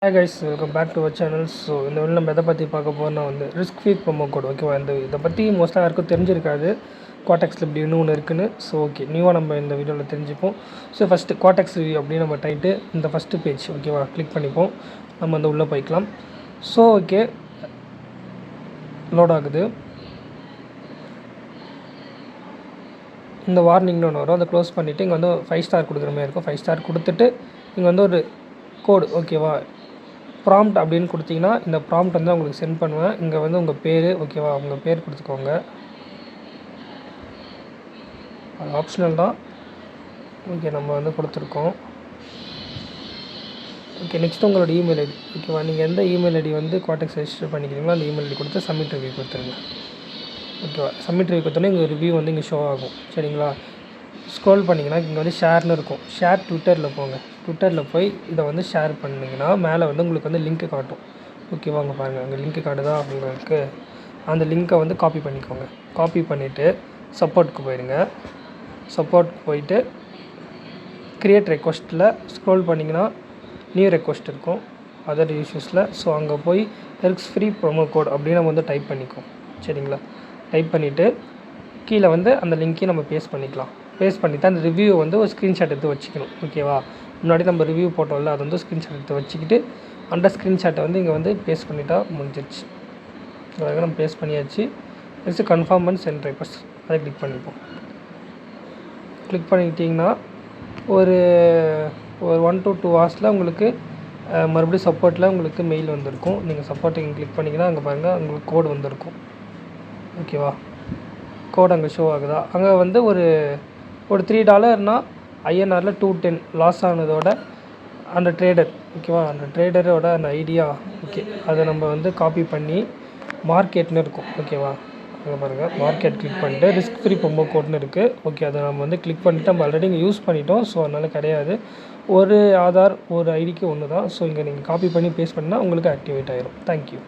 Hi guys, welcome back to our channel. So இந்த video நம்ம எதை பற்றி பார்க்க போகிறோம்னா ரிஸ்க் ஃப்ரீ ப்ரோமோ கோட். ஓகேவா, இதை பற்றி மோஸ்ட்டாக யாருக்கும் தெரிஞ்சிருக்காது. குவாட்டெக்ஸில் இப்படி இன்னும் இருக்குன்னு. ஸோ ஓகே, நியூவாக நம்ம இந்த வீடியோவில் தெரிஞ்சுப்போம். ஸோ ஃபஸ்ட்டு குவாட்டெக்ஸ் ரிவ்யூ அப்படின்னு நம்ம டைட்டு இந்த ஃபஸ்ட்டு பேஜ் ஓகேவா கிளிக் பண்ணிப்போம். நம்ம அந்த உள்ளே போய்க்கலாம். ஸோ ஓகே, லோட் ஆகுது. இந்த வார்னிங்னு ஒன்று வரும். அதை க்ளோஸ் பண்ணிவிட்டு இங்கே வந்து 5 ஸ்டார் கொடுக்குற மாதிரி இருக்கும். 5 ஸ்டார் கொடுத்துட்டு இங்கே வந்து ஒரு கோடு ஓகேவா, ப்ராம்ப்ட் அப்படின்னு கொடுத்தீங்கன்னா இந்த ப்ராம்ப்ட் வந்து உங்களுக்கு சென்ட் பண்ணுவேன். இங்கே வந்து உங்கள் பேர் ஓகேவா, உங்கள் பேர் கொடுத்துக்கோங்க. அது ஆப்ஷனல் தான். ஓகே, நம்ம வந்து கொடுத்துருக்கோம். ஓகே, நெக்ஸ்ட் உங்களோட இமெயில் ஐடி ஓகேவா. நீங்கள் எந்த இமெயில் ஐடி வந்து குவாட்டெக்ஸ் ரெஜிஸ்டர் பண்ணிக்கிறீங்களோ அந்த இமெயில் ஐடி கொடுத்து சப்மிட் ரிவ்யூ கொடுத்துருங்க. ஓகேவா, சப்மிட் ரிவ்யூ கொடுத்தோன்னே இங்கே ரிவ்யூ வந்து இங்கே ஷோ ஆகும். சரிங்களா, ஸ்க்ரோல் பண்ணிங்கன்னா இங்கே வந்து ஷேர்னு இருக்கும். ஷேர் ட்விட்டரில் போங்க. ட்விட்டரில் போய் இதை வந்து ஷேர் பண்ணிங்கன்னா மேலே வந்து உங்களுக்கு வந்து லிங்க்கு காட்டும். ஓகேவா, அங்கே பாருங்கள், அங்கே லிங்க்கு காட்டுதா உங்களுக்கு. அந்த லிங்க்கை வந்து காப்பி பண்ணிக்கோங்க. காப்பி பண்ணிவிட்டு சப்போர்ட்டுக்கு போயிடுங்க. சப்போர்ட்டுக்கு போயிட்டு க்ரியேட் ரெக்வஸ்ட்டில் ஸ்க்ரோல் பண்ணிங்கன்னா நியூ ரெக்வஸ்ட் இருக்கும் அதர் இஷ்யூஸில். ஸோ அங்கே போய் ரிஸ்க் ஃப்ரீ ப்ரோமோ கோட் அப்படின்னு நம்ம வந்து டைப் பண்ணிக்கோம். சரிங்களா, டைப் பண்ணிவிட்டு கீழே வந்து அந்த லிங்க்கையும் நம்ம பேஸ்ட் பண்ணிக்கலாம். பேஸ்ட் பண்ணிவிட்டு அந்த ரிவ்யூ வந்து ஒரு ஸ்க்ரீன்ஷாட் எடுத்து வச்சுக்கணும். ஓகேவா, முன்னாடி நம்ம ரிவ்யூ போட்டோம்ல, அது வந்து ஸ்க்ரீன்ஷாட் எடுத்து வச்சுக்கிட்டு அந்த ஸ்க்ரீன்ஷாட்டை வந்து இங்கே வந்து பேஸ்ட் பண்ணிட்டா முடிஞ்சிடுச்சு. அதாவது நம்ம பேஸ்ட் பண்ணியாச்சு. Next confirm and send request அதை கிளிக் பண்ணிப்போம். கிளிக் பண்ணிக்கிட்டிங்கன்னா ஒரு 1 to 2 ஹவர்ஸில் உங்களுக்கு மறுபடியும் சப்போர்ட்டில் உங்களுக்கு மெயில் வந்திருக்கும். நீங்கள் சப்போர்ட்டிங் கிளிக் பண்ணிங்கன்னா அங்கே பாருங்கள், உங்களுக்கு கோடு வந்திருக்கும். ஓகேவா, கோட் அங்கே ஷோ ஆகுதா. அங்கே வந்து ஒரு $3 ஐஎன்ஆரில் 210 லாஸ் ஆனதோட அந்த ட்ரேடர் ஓகேவா, அந்த ட்ரேடரோட அந்த ஐடியா ஓகே, அதை நம்ம வந்து காப்பி பண்ணி மார்க்கெட்னு இருக்கும். ஓகேவா, அங்கே பாருங்கள், மார்க்கெட் கிளிக் பண்ணிட்டு ரிஸ்க் ஃப்ரீ ப்ரோமோ கோட்னு இருக்குது. ஓகே, அதை நம்ம வந்து கிளிக் பண்ணிவிட்டு நம்ம ஆல்ரெடி இங்கே யூஸ் பண்ணிட்டோம். ஸோ அதனால் கிடையாது. ஒரு ஆதார் ஒரு ஐடிக்கு ஒன்று தான். ஸோ இங்கே நீங்கள் காப்பி பண்ணி பேஸ்ட் பண்ணால் உங்களுக்கு ஆக்டிவேட் ஆகிரும். தேங்க்யூ.